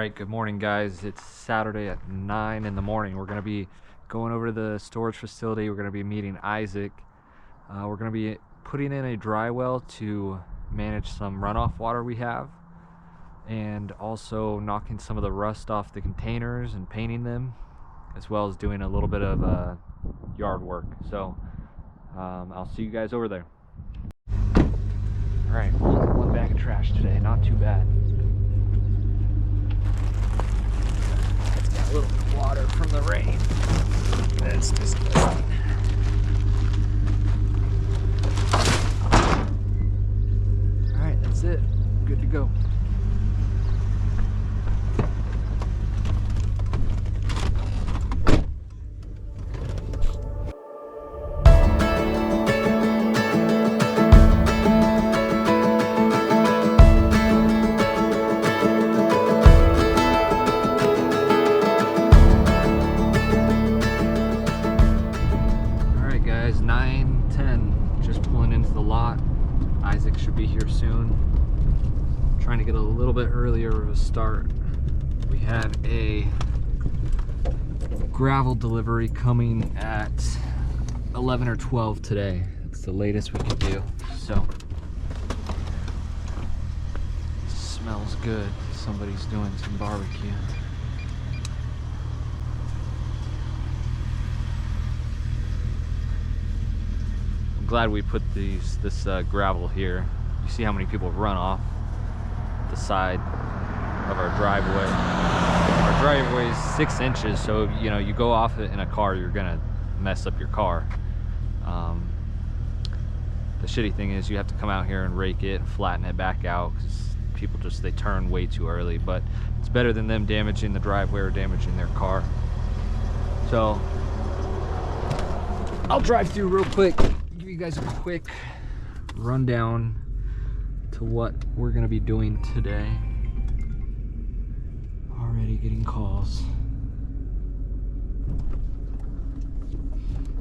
Alright, good morning guys. It's Saturday at 9 in the morning. We're going to be going over to the storage facility. We're going to be meeting Isaac. We're going to be putting in a dry well to manage some runoff water we have, and also knocking some of the rust off the containers and painting them, as well as doing a little bit of yard work. So I'll see you guys over there. Alright, one bag of trash today, not too bad. A little bit of water from the rain. That's disgusting. Alright, that's it. Good to go. Guys, 9:10, just pulling into the lot. Isaac should be here soon. Trying to get a little bit earlier of a start. We have a gravel delivery coming at 11 or 12 today. It's the latest we could do. So smells good. Somebody's doing some barbecue. Glad we put this gravel here. You see how many people run off the side of our driveway. Our driveway is 6 inches, so you know, you go off it in a car, you're gonna mess up your car. The shitty thing is you have to come out here and rake it and flatten it back out, because people they turn way too early. But it's better than them damaging the driveway or damaging their car. So I'll drive through real quick, give you guys a quick rundown to what we're going to be doing today. Already getting calls.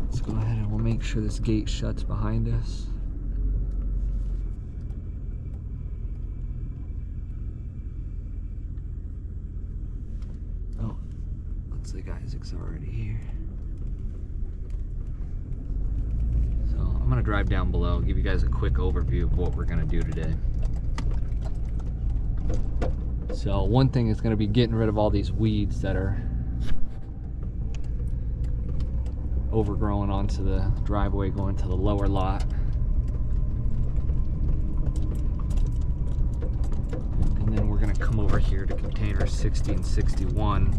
Let's go ahead and we'll make sure this gate shuts behind us. Oh, looks like Isaac's already here. I'm gonna drive down below, give you guys a quick overview of what we're gonna do today. So one thing is gonna be getting rid of all these weeds that are overgrown onto the driveway going to the lower lot. And then we're gonna come over here to containers 60 and 61.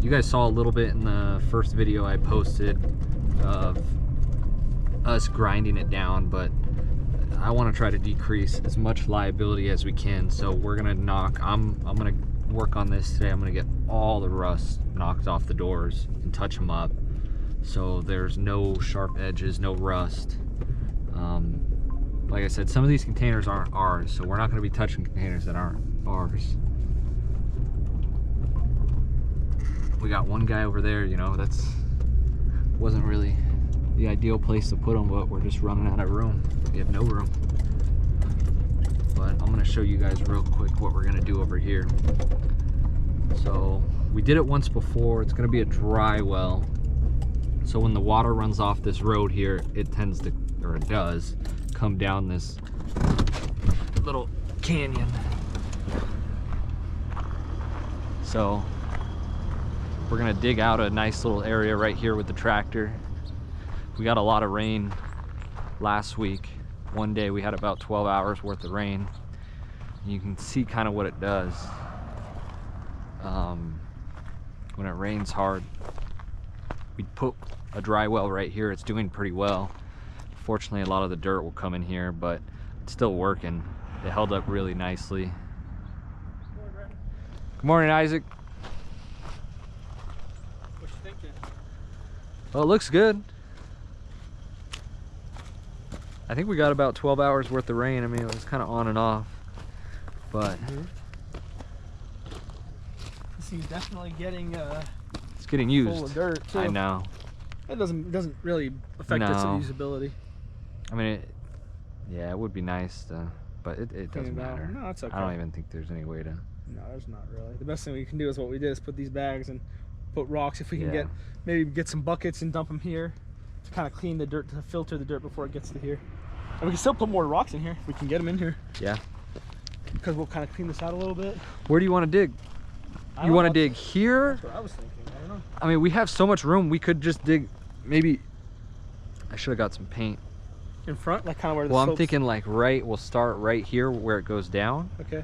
You guys saw a little bit in the first video I posted of us grinding it down, but I want to try to decrease as much liability as we can. So we're gonna I'm gonna work on this today. I'm gonna get all the rust knocked off the doors and touch them up, so there's no sharp edges, no rust. Like I said, some of these containers aren't ours, so we're not going to be touching containers that aren't ours. We got one guy over there, you know, that's wasn't really the ideal place to put them, but we're just running out of room. We have no room. But I'm gonna show you guys real quick what we're gonna do over here. So we did it once before. It's gonna be a dry well. So when the water runs off this road here, it tends to, or it does, come down this little canyon. So we're gonna dig out a nice little area right here with the tractor. We got a lot of rain last week. One day we had about 12 hours worth of rain. You can see kind of what it does when it rains hard. We put a dry well right here. It's doing pretty well. Fortunately, a lot of the dirt will come in here, but it's still working. It held up really nicely. Good morning, Isaac. What you thinking? Well, it looks good. I think we got about 12 hours worth of rain. I mean, it was kind of on and off, but this is definitely getting it's getting used. Full of dirt too. I know. It doesn't really affect its usability. I mean, yeah, it would be nice to, but it doesn't matter. No, it's okay. I don't even think there's any way to No, there's not really. The best thing we can do is what we did is put these bags and put rocks. If we can maybe get some buckets and dump them here to kind of clean the dirt, to filter the dirt before it gets to here. And we can still put more rocks in here if we can get them in here. Yeah. Because we'll kind of clean this out a little bit. Where do you want to dig? You want to dig here? That's what I was thinking. I don't know. I mean, we have so much room. We could just dig. Maybe I should have got some paint in front, like kind of where the Well, slopes... I'm thinking like we'll start right here where it goes down. Okay.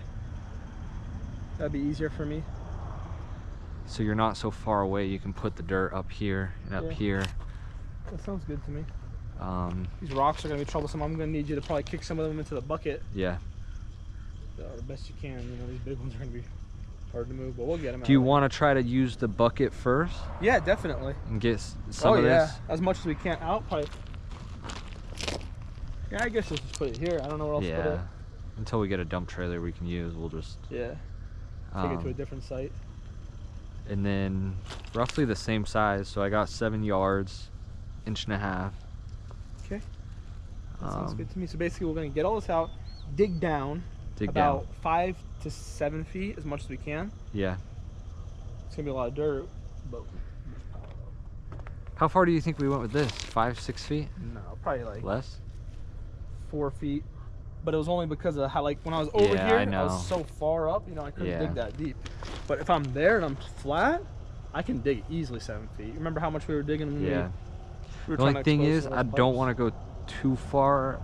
That'd be easier for me. So you're not so far away. You can put the dirt up here and up here. That sounds good to me. These rocks are gonna be troublesome. I'm gonna need you to probably kick some of them into the bucket. Yeah. The best you can. You know, these big ones are gonna be hard to move, but we'll get them out. Do you want to try to use the bucket first? Yeah, definitely. And get some of this? As much as we can out. Probably. Yeah, I guess let's just put it here. I don't know where else to put it. Until we get a dump trailer we can use, we'll just take it to a different site. And then roughly the same size. So I got 7 yards, 1.5 inches. Okay. That sounds good to me. So basically, we're gonna get all this out, dig down, about 5 to 7 feet, as much as we can. Yeah. It's gonna be a lot of dirt, but. How far do you think we went with this? 5, 6 feet? No, probably like less. 4 feet. But it was only because of how, like, when I was over here, I was so far up, you know, I couldn't dig that deep. But if I'm there and I'm flat, I can dig easily 7 feet. Remember how much we were digging? When we were the only thing is, I don't want to go too far.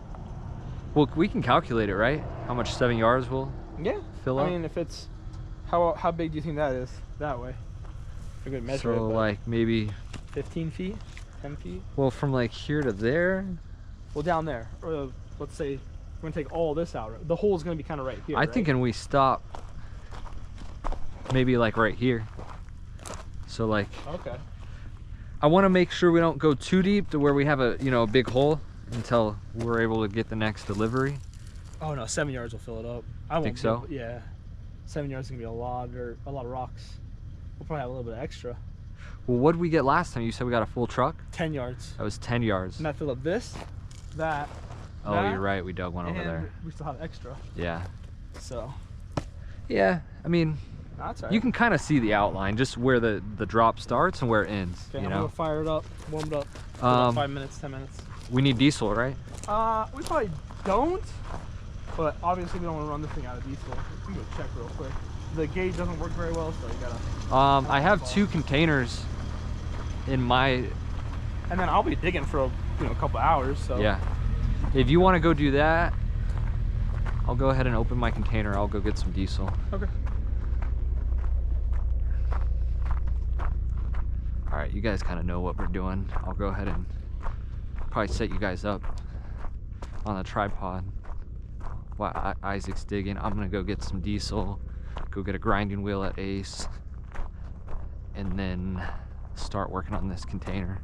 Well, we can calculate it, right? How much 7 yards will fill up? I mean, if it's how big do you think that is that way? We're gonna measure it. So like maybe 15 feet, 10 feet. Well, from like here to there. Well, down there, or let's say we're gonna take all this out. The hole's gonna be kind of right here. I'm thinking we stop maybe like right here. So like. Okay. I want to make sure we don't go too deep to where we have a a big hole until we're able to get the next delivery. Oh no, 7 yards will fill it up. I won't think so. Yeah, 7 yards is gonna be a lot of dirt, a lot of rocks. We'll probably have a little bit extra. Well, what did we get last time? You said we got a full truck? 10 yards. That was 10 yards. And that filled up this, that. Oh, you're right. We dug one over there. We still have extra. Yeah. So. Yeah, I mean, that's all right. You can kind of see the outline, just where the drop starts and where it ends. Okay, I'm gonna fire it up, warm it up. For about 5 minutes, 10 minutes. We need diesel, right? We probably don't, but obviously we don't want to run this thing out of diesel. We can go check real quick. The gauge doesn't work very well, so you gotta. I have 2 containers in my. And then I'll be digging for a couple hours. So. Yeah. If you want to go do that, I'll go ahead and open my container. I'll go get some diesel. Okay. All right, you guys kind of know what we're doing. I'll go ahead and probably set you guys up on a tripod while Isaac's digging. I'm gonna go get some diesel, go get a grinding wheel at Ace, and then start working on this container.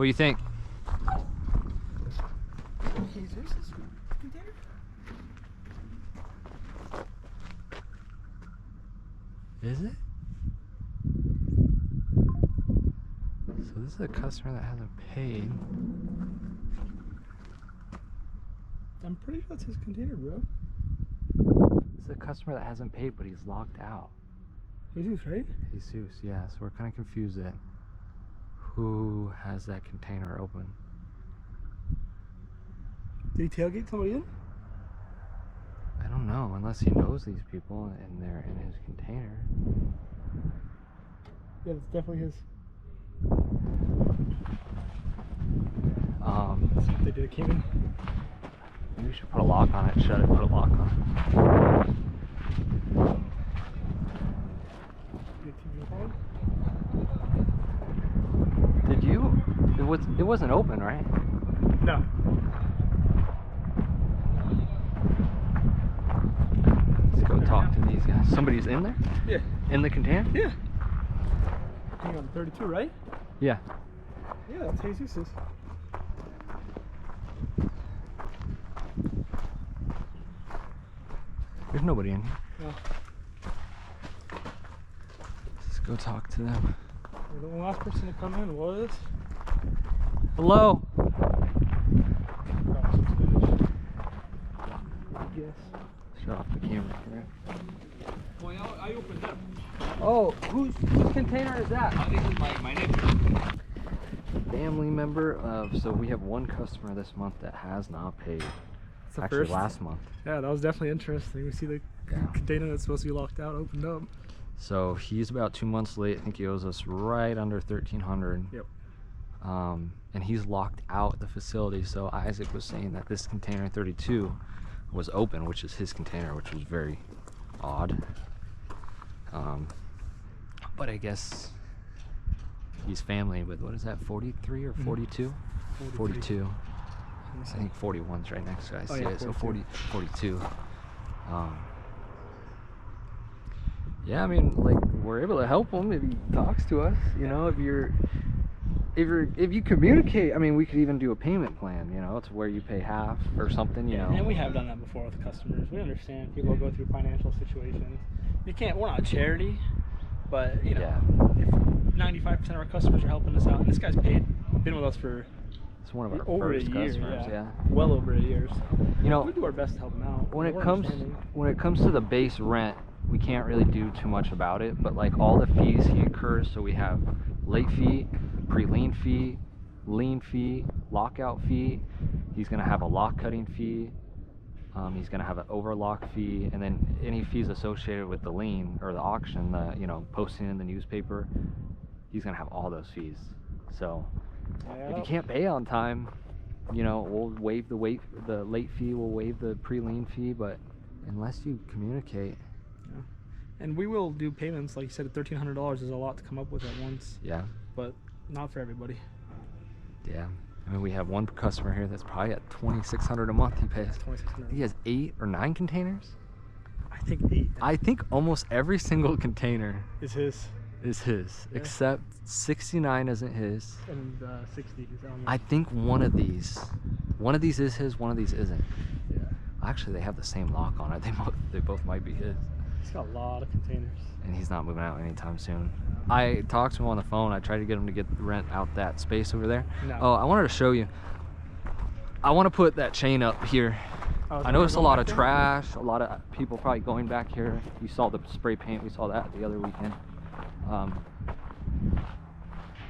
What do you think? Jesus container? Is it? So this is a customer that hasn't paid. I'm pretty sure that's his container, bro. This is a customer that hasn't paid, but he's locked out. Jesus, right? Jesus, yeah. So we're kind of confused at who has that container open. Did he tailgate somebody in? I don't know, unless he knows these people and they're in his container. Yeah, it's definitely his. Let's see if they did a came. Maybe we should put a lock on it, shut it, put a lock on it. Did you? It wasn't open, right? No. Let's go talk to these guys. Somebody's in there? Yeah. In the container? Yeah. Hang on, 32, right? Yeah. Yeah, that's Jesus's. There's nobody in here. No. Let's go talk to them. You're the last person to come in was. Hello. Yes. Shut off the camera here. Well, I opened them. Oh, whose container is that? This is my neighbor. Family member of. So we have one customer this month that has not paid. Actually, first. last month. Yeah, that was definitely interesting. We see the container that's supposed to be locked out opened up. So he's about 2 months late. I think he owes us right under $1,300. Yep. And he's locked out the facility. So Isaac was saying that this container 32 was open, which is his container, which was very odd. But I guess he's family with, what is that, 43 or 42? 42. I think 41's right next to it. I see it. So 42. Yeah, I mean, like, we're able to help him if he talks to us. You know, if you communicate, I mean, we could even do a payment plan. You know, it's where you pay half or something. You know. And we have done that before with customers. We understand people go through financial situations. You can't. We're not a charity, but you know, if 95% of our customers are helping us out, and this guy's been with us for. It's one of our over first a year, customers, yeah. Well over a year. So you know, we do our best to help them out. When it comes to the base rent, we can't really do too much about it. But like all the fees he incurs, so we have late fee, pre-lien fee, lien fee, lockout fee. He's gonna have a lock cutting fee. He's gonna have an overlock fee, and then any fees associated with the lien or the auction, the posting in the newspaper. He's gonna have all those fees. So. If you can't pay on time, we'll waive the late fee, we'll waive the pre-lien fee, but unless you communicate. Yeah. And we will do payments, like you said, $1,300 is a lot to come up with at once. Yeah. But not for everybody. Yeah. I mean, we have one customer here that's probably at $2,600 a month he pays. $2,600. He has 8 or 9 containers? I think 8. I think almost every single container is his. Yeah. Except 69 isn't his. And 60 is on. I think one of these is his, one of these isn't. Yeah. Actually, they have the same lock on it. They both might be his. He's got a lot of containers. And he's not moving out anytime soon. I talked to him on the phone. I tried to get him to rent out that space over there. No. Oh, I wanted to show you. I want to put that chain up here. I noticed a lot of trash, a lot of people probably going back here. You saw the spray paint. We saw that the other weekend.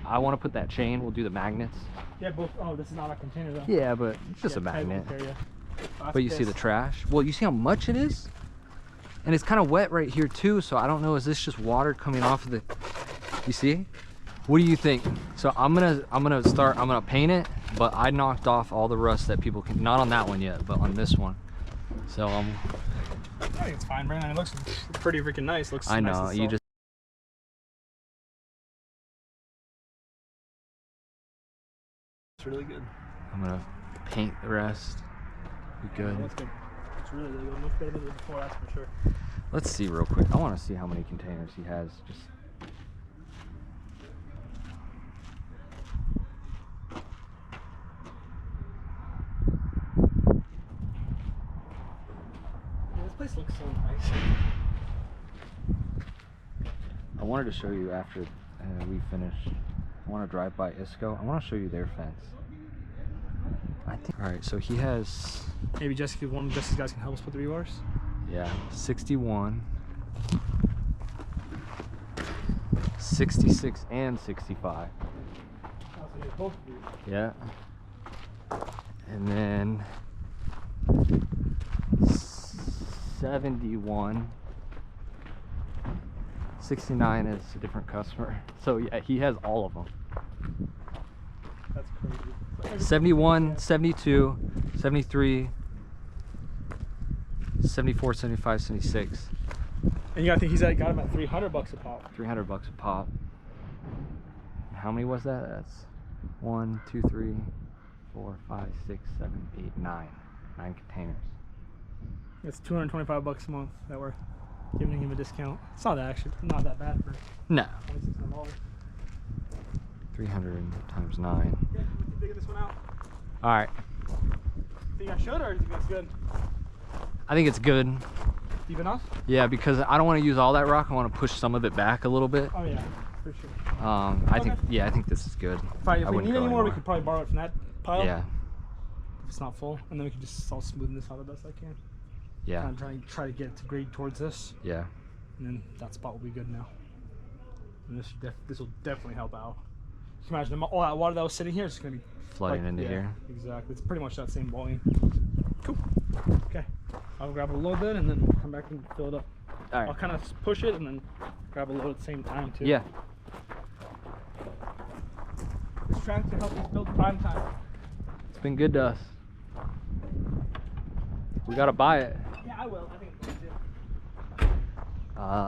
I want to put that chain. We'll do the magnets. Yeah, both. Oh, this is not a container though. Yeah, but it's just a magnet. But you see the trash? Well, you see how much it is? And it's kind of wet right here too, so I don't know, is this just water coming off of the, you see? What do you think? So I'm gonna paint it, but I knocked off all the rust that people can, not on that one yet, but on this one. So I think it's fine, Brandon. It looks pretty freaking nice. Looks. I know, nice you just. It's really good. I'm gonna paint the rest. Be good. Yeah, that's good. It's really, really good. Much better than before, that's for sure. Let's see real quick. I want to see how many containers he has. Just. just looks so nice. I wanted to show you after we finish. I want to drive by Isco. I want to show you their fence. I think. All right, so he has. Maybe one of Jesse's guys can help us put the rebars. Yeah, 61, 66, and 65. Yeah. And then 71. 69 is a different customer. So yeah, he has all of them. That's crazy. 71, 72, 73, 74, 75, 76. And you gotta think he's got him at $300 a pop. $300 a pop. How many was that? That's 1, 2, 3, 4, 5, 6, 7, 8, 9. 9 containers. It's $225 a month that we're giving him a discount. It's not that bad for no. $2,600. 300 times 9. Yeah, we can figure this one out. All right. Think I should, or do you think it's good? I think it's good. Deep enough? Yeah, because I don't want to use all that rock. I want to push some of it back a little bit. Oh yeah, for sure. I think this is good. If we need any more, we could probably borrow it from that pile. Yeah. If it's not full, and then we can just all smoothen this out the best I can. Yeah. I'm try to get it to grade towards this. Yeah. And then that spot will be good now. And this will definitely help out. Can you imagine all that water that was sitting here is gonna be flooding into here. Exactly. It's pretty much that same volume. Cool. Okay. I'll grab a little bit and then come back and fill it up. All right. I'll kind of push it and then grab a load at the same time too. Yeah. This tractor helps us build prime time. It's been good to us. We gotta buy it. Yeah, I will. I think it's good too.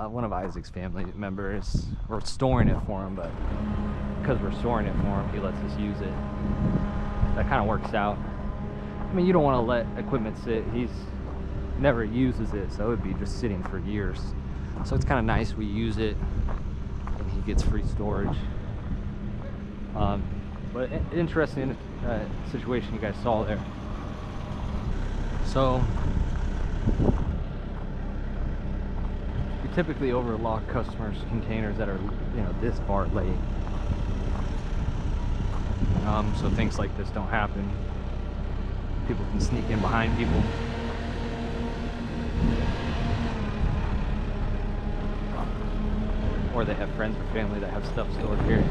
One of Isaac's family members, we're storing it for him, but because we're storing it for him, he lets us use it. That kind of works out. I mean, you don't want to let equipment sit. He's never uses it, so it would be just sitting for years. So it's kind of nice we use it, and he gets free storage. But interesting situation you guys saw there. So we typically overlock customers' containers that are, this far late. So things like this don't happen. People can sneak in behind people. Or they have friends or family that have stuff stored here.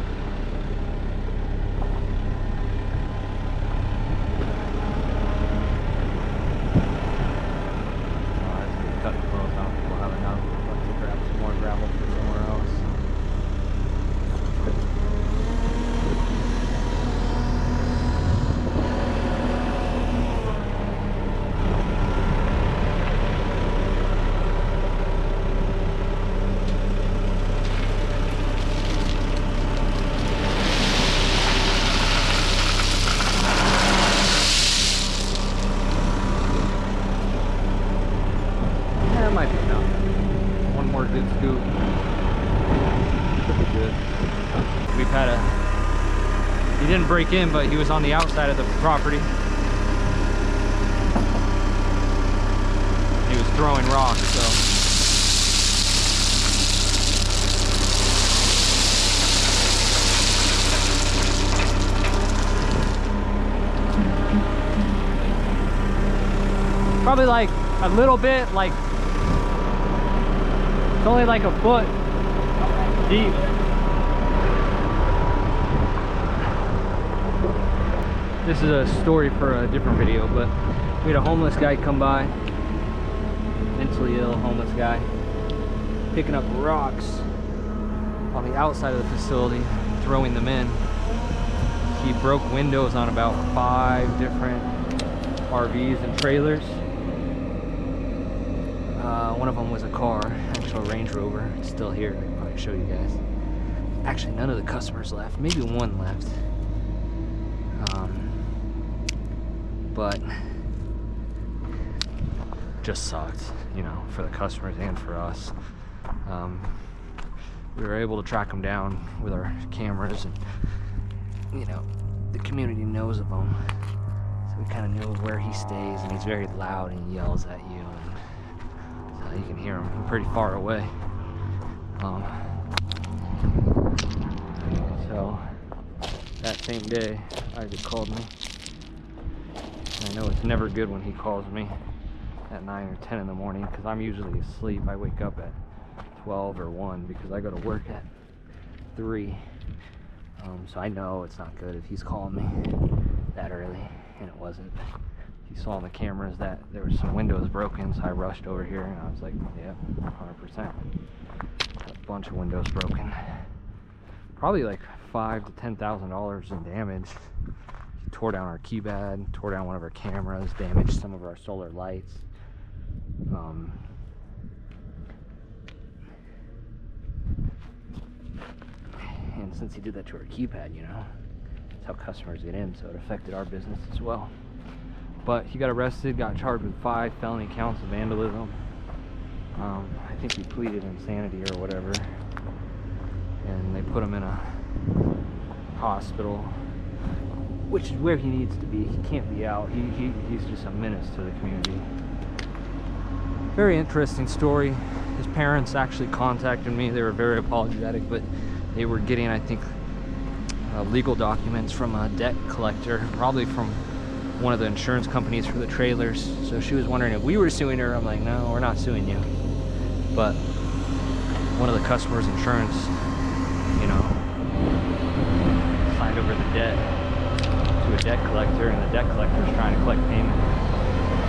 He didn't break in, but he was on the outside of the property. He was throwing rocks, so. Probably like a little bit, like, it's only like a foot deep. This is a story for a different video, but we had a homeless guy come by, mentally ill homeless guy, picking up rocks on the outside of the facility, throwing them in. He broke windows on about 5 different RVs and trailers. One of them was a car, actual Range Rover. It's still here. I can probably show you guys. Actually, none of the customers left. Maybe one left. But just sucked, for the customers and for us. We were able to track him down with our cameras, and the community knows of him, so we kind of know where he stays, and he's very loud and he yells at you, and You can hear him from pretty far away. So that same day, Isaac called me. And I know it's never good when he calls me at 9 or 10 in the morning, because I'm usually asleep. I wake up at 12 or 1 because I go to work at 3. So I know it's not good if he's calling me that early, and it wasn't. He saw on the cameras that there were some windows broken, so I rushed over here and I was like, yeah, 100%. A bunch of windows broken. Probably like $5,000 to $10,000 in damage. He tore down our keypad, tore down one of our cameras, damaged some of our solar lights. And since he did that to our keypad, you know, that's how customers get in, so it affected our business as well. But he got arrested, got charged with 5 felony counts of vandalism. I think he pleaded insanity or whatever, and they put him in a hospital, which is where he needs to be. He can't be out. He's just a menace to the community. Very interesting story. His parents actually contacted me. They were very apologetic, but they were getting, I think, legal documents from a debt collector, probably from one of the insurance companies for the trailers. So she was wondering if we were suing her. I'm like, no, we're not suing you. But one of the customers' insurance, you know, signed over the debt to a debt collector, and the debt collector is trying to collect payment.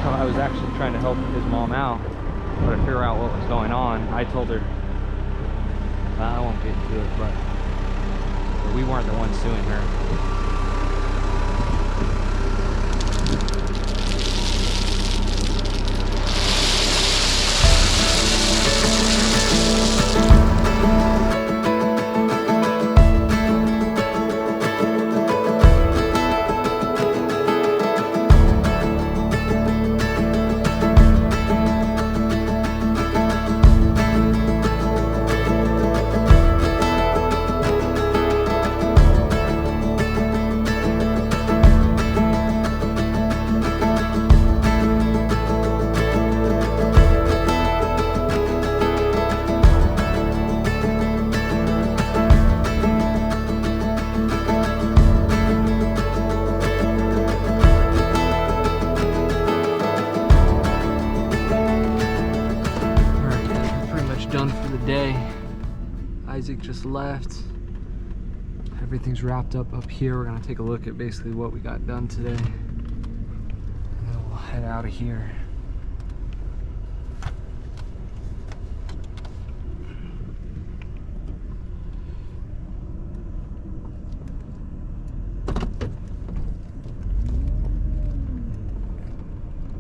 So I was actually trying to help his mom out, try to figure out what was going on. I told her, I won't get into it, but we weren't the ones suing her. Day. Isaac just left. Everything's wrapped up here. We're gonna take a look at basically what we got done today, and then we'll head out of here.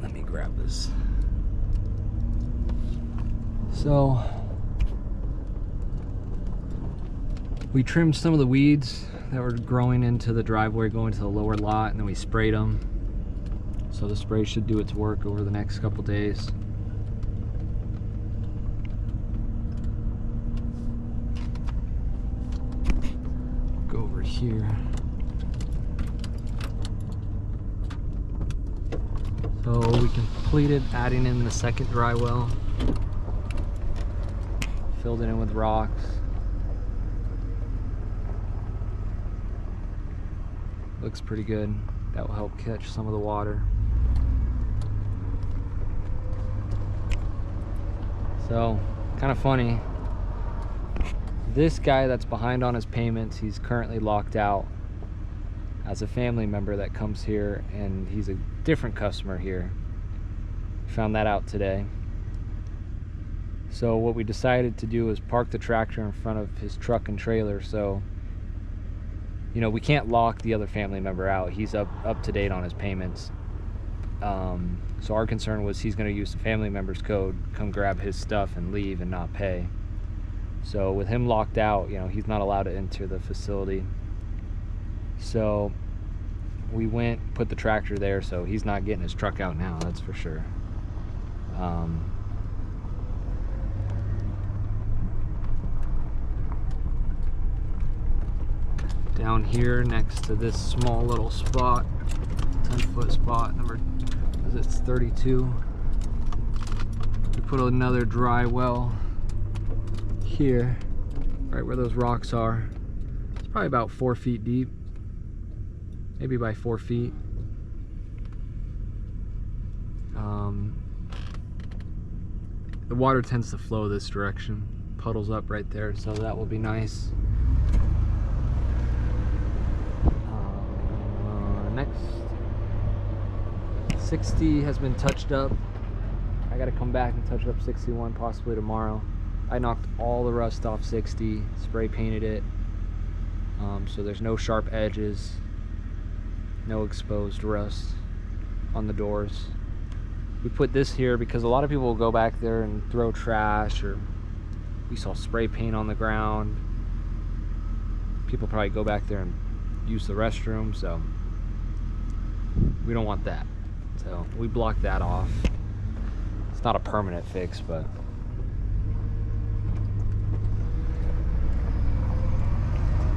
Let me grab this. So we trimmed some of the weeds that were growing into the driveway going to the lower lot, and then we sprayed them. So the spray should do its work over the next couple days. Go over here. So we completed adding in the second dry well. Filled it in with rocks. Looks pretty good. That will help catch some of the water. So, kind of funny. This guy that's behind on his payments, he's currently locked out as a family member that comes here, and he's a different customer here. Found that out today. So what we decided to do is park the tractor in front of his truck and trailer, so you know, we can't lock the other family member out. He's up to date on his payments. So our concern was he's going to use the family member's code, come grab his stuff and leave and not pay. So with him locked out, you know, he's not allowed to enter the facility. So we went, put the tractor there, so he's not getting his truck out now, that's for sure. Down here next to this small little spot, 10-foot spot, number, it's 32. We put another dry well here, right where those rocks are. It's probably about 4 feet deep, maybe by 4 feet. The water tends to flow this direction, puddles up right there, so that will be nice. Next, 60 has been touched up. I gotta come back and touch up 61 possibly tomorrow. I knocked all the rust off 60, spray painted it, so there's no sharp edges, no exposed rust on the doors. We put this here because a lot of people will go back there and throw trash, or we saw spray paint on the ground. People probably go back there and use the restroom, so we don't want that. So we blocked that off. It's not a permanent fix, but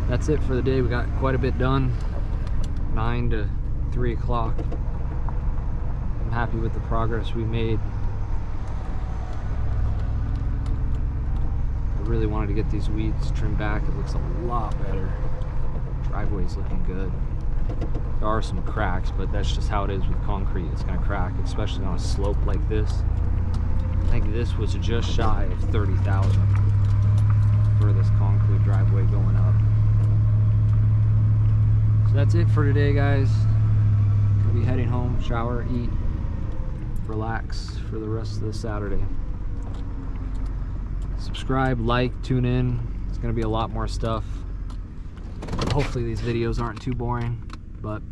that's it for the day. We got quite a bit done. 9 to 3 o'clock. I'm happy with the progress we made. I really wanted to get these weeds trimmed back. It looks a lot better. Driveway's looking good. There are some cracks, but that's just how it is with concrete. It's gonna crack, especially on a slope like this. I think this was just shy of 30,000 for this concrete driveway going up. So that's it for today, guys. I'll be heading home, shower, eat, relax for the rest of the Saturday. Subscribe, like, tune in. It's gonna be a lot more stuff. Hopefully these videos aren't too boring, but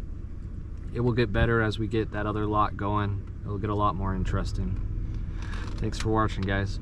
it will get better as we get that other lot going. It'll get a lot more interesting. Thanks for watching, guys.